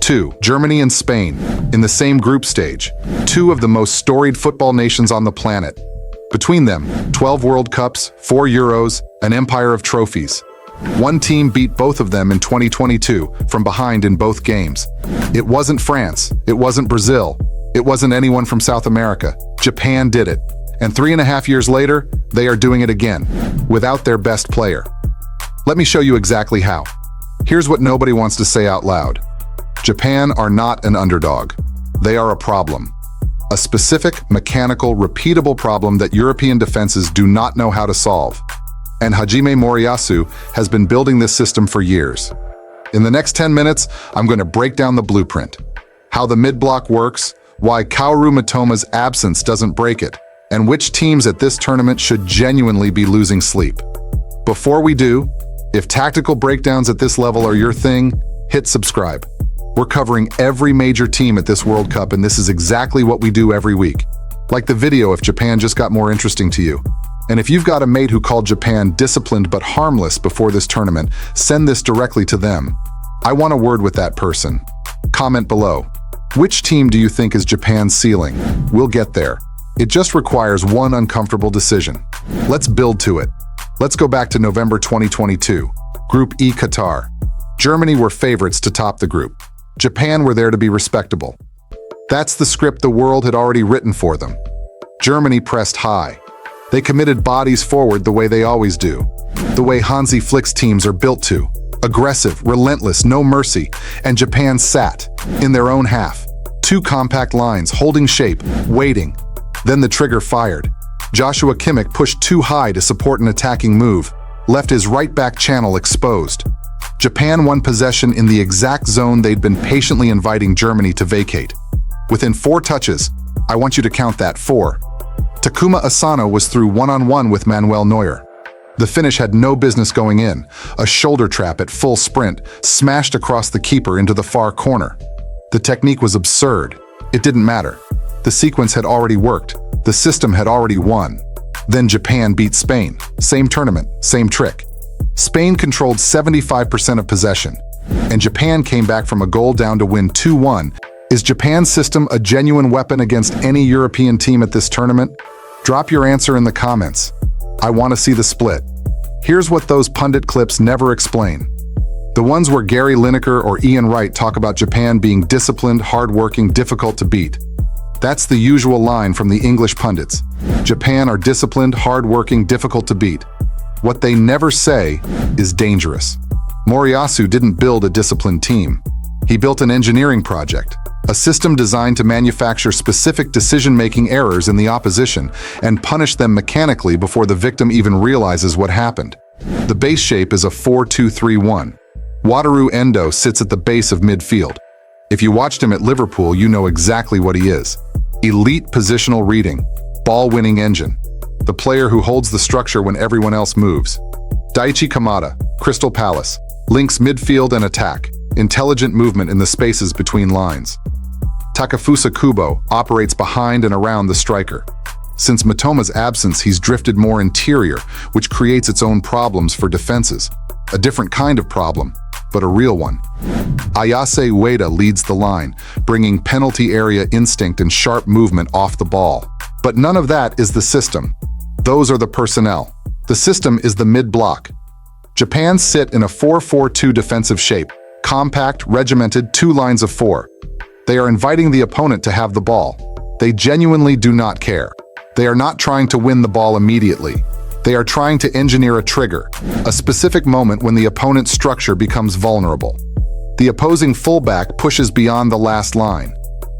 2. Germany and Spain, in the same group stage, two of the most storied football nations on the planet. Between them, 12 World Cups, 4 Euros, an empire of trophies. One team beat both of them in 2022, from behind in both games. It wasn't France, it wasn't Brazil, it wasn't anyone from South America. Japan did it. And 3.5 years later, they are doing it again, without their best player. Let me show you exactly how. Here's what nobody wants to say out loud. Japan are not an underdog. They are a problem. A specific, mechanical, repeatable problem that European defenses do not know how to solve. And Hajime Moriyasu has been building this system for years. In the next 10 minutes, I'm going to break down the blueprint, how the mid-block works, why Kaoru Mitoma's absence doesn't break it, and which teams at this tournament should genuinely be losing sleep. Before we do, if tactical breakdowns at this level are your thing, hit subscribe. We're covering every major team at this World Cup, and this is exactly what we do every week. Like the video if Japan just got more interesting to you. And if you've got a mate who called Japan disciplined but harmless before this tournament, send this directly to them. I want a word with that person. Comment below. Which team do you think is Japan's ceiling? We'll get there. It just requires one uncomfortable decision. Let's build to it. Let's go back to November 2022. Group E Qatar. Germany were favorites to top the group. Japan were there to be respectable. That's the script the world had already written for them. Germany pressed high. They committed bodies forward the way they always do. The way Hansi Flick's teams are built to. Aggressive, relentless, no mercy. And Japan sat, in their own half. Two compact lines, holding shape, waiting. Then the trigger fired. Joshua Kimmich pushed too high to support an attacking move, left his right back channel exposed. Japan won possession in the exact zone they'd been patiently inviting Germany to vacate. Within 4 touches, I want you to count that, 4. Takuma Asano was through one-on-one with Manuel Neuer. The finish had no business going in. A shoulder trap at full sprint smashed across the keeper into the far corner. The technique was absurd. It didn't matter. The sequence had already worked. The system had already won. Then Japan beat Spain. Same tournament, same trick. Spain controlled 75% of possession, and Japan came back from a goal down to win 2-1. Is Japan's system a genuine weapon against any European team at this tournament? Drop your answer in the comments. I want to see the split. Here's what those pundit clips never explain. The ones where Gary Lineker or Ian Wright talk about Japan being disciplined, hardworking, difficult to beat. That's the usual line from the English pundits. Japan are disciplined, hardworking, difficult to beat. What they never say is dangerous. Moriyasu didn't build a disciplined team. He built an engineering project, a system designed to manufacture specific decision-making errors in the opposition and punish them mechanically before the victim even realizes what happened. The base shape is a 4-2-3-1. Wataru Endo sits at the base of midfield. If you watched him at Liverpool, you know exactly what he is. Elite positional reading, ball-winning engine. The player who holds the structure when everyone else moves. Daichi Kamada, Crystal Palace, links midfield and attack, intelligent movement in the spaces between lines. Takefusa Kubo operates behind and around the striker. Since Mitoma's absence, he's drifted more interior, which creates its own problems for defenses. A different kind of problem, but a real one. Ayase Ueda leads the line, bringing penalty area instinct and sharp movement off the ball. But none of that is the system. Those are the personnel. The system is the mid-block. Japan sit in a 4-4-2 defensive shape, compact, regimented, 2 lines of 4. They are inviting the opponent to have the ball. They genuinely do not care. They are not trying to win the ball immediately. They are trying to engineer a trigger, a specific moment when the opponent's structure becomes vulnerable. The opposing fullback pushes beyond the last line.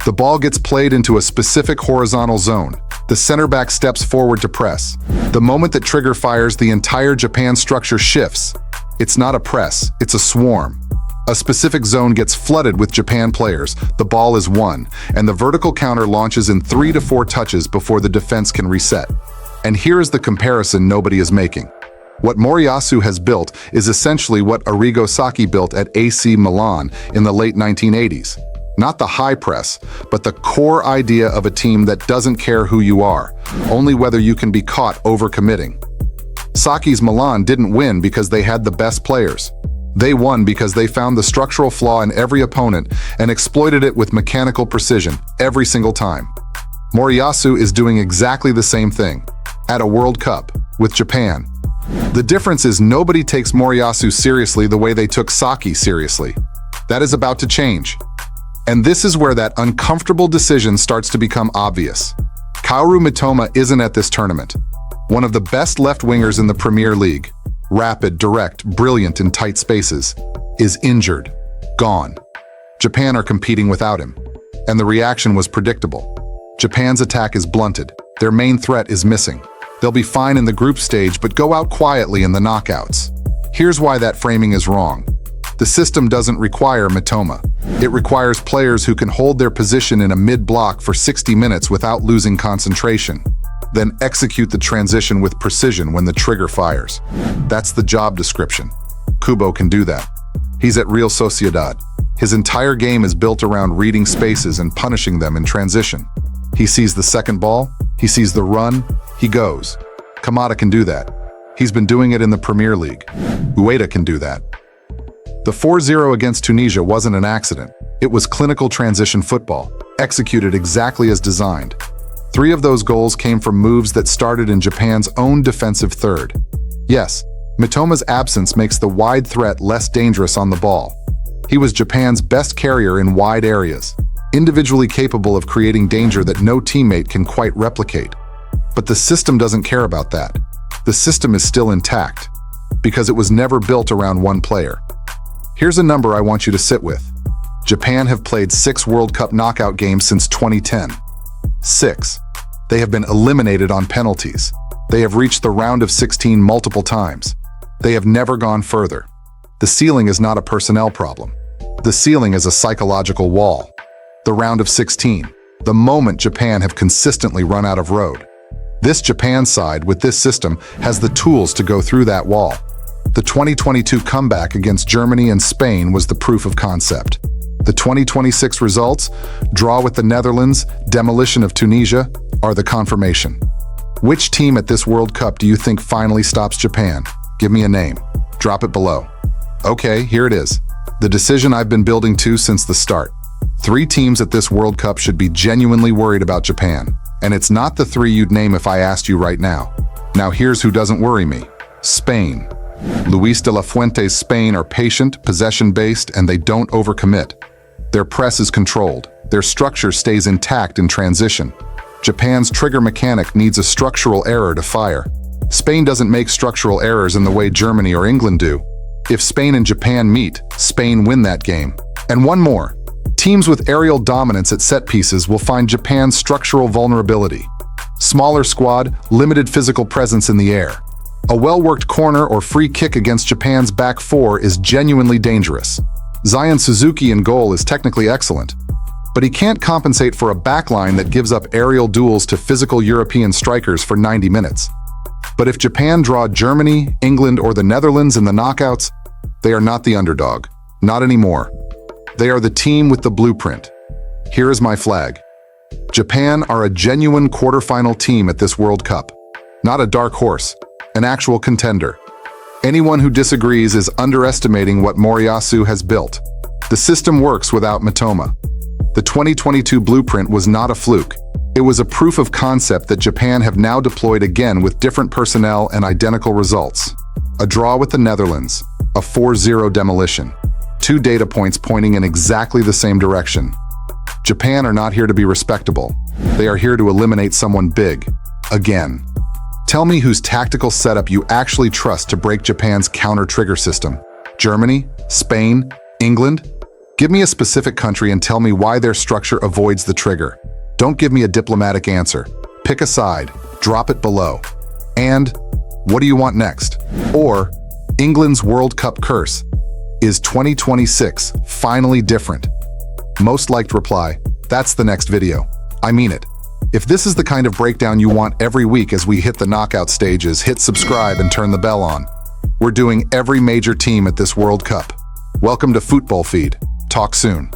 The ball gets played into a specific horizontal zone. The center back steps forward to press. The moment that trigger fires, the entire Japan structure shifts. It's not a press, it's a swarm. A specific zone gets flooded with Japan players, the ball is won, and the vertical counter launches in 3 to 4 touches before the defense can reset. And here is the comparison nobody is making. What Moriyasu has built is essentially what Arrigo Sacchi built at AC Milan in the late 1980s. Not the high press, but the core idea of a team that doesn't care who you are, only whether you can be caught overcommitting. Sacchi's Milan didn't win because they had the best players. They won because they found the structural flaw in every opponent and exploited it with mechanical precision every single time. Moriyasu is doing exactly the same thing at a World Cup with Japan. The difference is nobody takes Moriyasu seriously the way they took Sacchi seriously. That is about to change. And this is where that uncomfortable decision starts to become obvious. Kaoru Mitoma isn't at this tournament. One of the best left-wingers in the Premier League, rapid, direct, brilliant in tight spaces, is injured, gone. Japan are competing without him, and the reaction was predictable. Japan's attack is blunted. Their main threat is missing. They'll be fine in the group stage but go out quietly in the knockouts. Here's why that framing is wrong. The system doesn't require Mitoma. It requires players who can hold their position in a mid-block for 60 minutes without losing concentration, then execute the transition with precision when the trigger fires. That's the job description. Kubo can do that. He's at Real Sociedad. His entire game is built around reading spaces and punishing them in transition. He sees the second ball, he sees the run, he goes. Kamada can do that. He's been doing it in the Premier League. Ueda can do that. The 4-0 against Tunisia wasn't an accident. It was clinical transition football, executed exactly as designed. 3 of those goals came from moves that started in Japan's own defensive third. Yes, Mitoma's absence makes the wide threat less dangerous on the ball. He was Japan's best carrier in wide areas, individually capable of creating danger that no teammate can quite replicate. But the system doesn't care about that. The system is still intact, because it was never built around one player. Here's a number I want you to sit with. Japan have played 6 World Cup knockout games since 2010. 6. They have been eliminated on penalties. They have reached the round of 16 multiple times. They have never gone further. The ceiling is not a personnel problem. The ceiling is a psychological wall. The round of 16, the moment Japan have consistently run out of road. This Japan side, with this system, has the tools to go through that wall. The 2022 comeback against Germany and Spain was the proof of concept. The 2026 results, draw with the Netherlands, demolition of Tunisia, are the confirmation. Which team at this World Cup do you think finally stops Japan? Give me a name. Drop it below. Okay, here it is. The decision I've been building to since the start. 3 teams at this World Cup should be genuinely worried about Japan. And it's not the 3 you'd name if I asked you right now. Now here's who doesn't worry me. Spain. Luis de la Fuente's Spain are patient, possession-based, and they don't overcommit. Their press is controlled. Their structure stays intact in transition. Japan's trigger mechanic needs a structural error to fire. Spain doesn't make structural errors in the way Germany or England do. If Spain and Japan meet, Spain win that game. And one more. Teams with aerial dominance at set pieces will find Japan's structural vulnerability. Smaller squad, limited physical presence in the air. A well-worked corner or free kick against Japan's back 4 is genuinely dangerous. Zion Suzuki in goal is technically excellent, but he can't compensate for a backline that gives up aerial duels to physical European strikers for 90 minutes. But if Japan draw Germany, England, or the Netherlands in the knockouts, they are not the underdog. Not anymore. They are the team with the blueprint. Here is my flag. Japan are a genuine quarterfinal team at this World Cup. Not a dark horse, an actual contender. Anyone who disagrees is underestimating what Moriyasu has built. The system works without Mitoma. The 2022 blueprint was not a fluke. It was a proof of concept that Japan have now deployed again with different personnel and identical results. A draw with the Netherlands, a 4-0 demolition. 2 data points pointing in exactly the same direction. Japan are not here to be respectable. They are here to eliminate someone big. Again. Tell me whose tactical setup you actually trust to break Japan's counter-trigger system. Germany? Spain? England? Give me a specific country and tell me why their structure avoids the trigger. Don't give me a diplomatic answer. Pick a side. Drop it below. And what do you want next? Or England's World Cup curse. Is 2026 finally different? Most liked reply, that's the next video. I mean it. If this is the kind of breakdown you want every week as we hit the knockout stages, hit subscribe and turn the bell on. We're doing every major team at this World Cup. Welcome to Futbol Feed. Talk soon.